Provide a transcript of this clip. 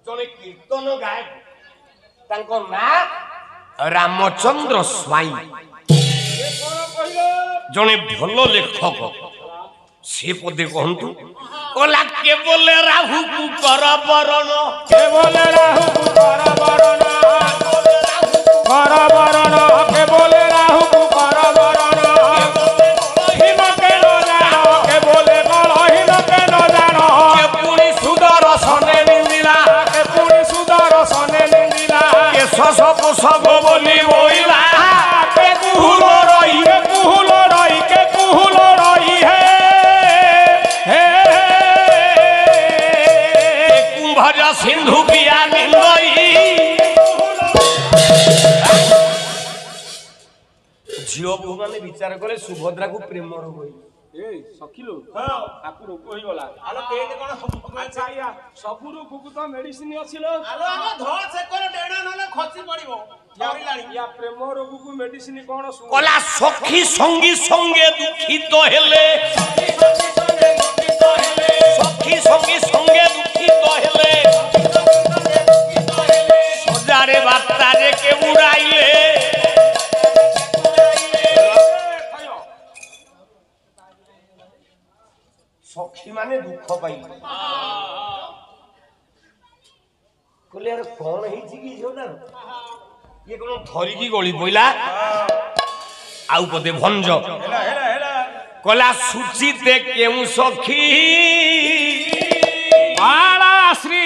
जने कीर्तन गायक तांको ना रामचंद्र स्वाई जने भलो लेखक से पदे कहतु ओला के बोले राहु को कर बरण के बोले राहु को कर बरण के बोले राहु को कर बरण हिम के न जानो के बोले बलहीन के न जानो के पुणी सुदर्शने निंदिला के पुणी सुदर्शने निंदिला के सब सब बोली बोइला के कुहुलो रही के कुहुलो रही के कुहुलो रही है कुंभजा सिंधु पिया निलई झियो भगवान विचार करे सुभद्रा को प्रेम रोग होई ए सखिलो हां आपु रोग होई गला आलो केते कोन अच्छा या सब रोग को तो मेडिसिन अछिलो आलो आलो ध से कोन डेडा नले खसी पड़िबो मरिलाणी या प्रेम रोग को मेडिसिन कोन कला सखी संगी संगे दुखित हेले सखी संगी संगे दुखित हेले सजारे बाता रे के उड़ाइले सखी माने दुख पाई कहले यार कौन है कि झोना ये कोन धरी की गली पइला आउ पदे भंज हेला हेला हेला कला सुचिते केउ सखी बाला श्री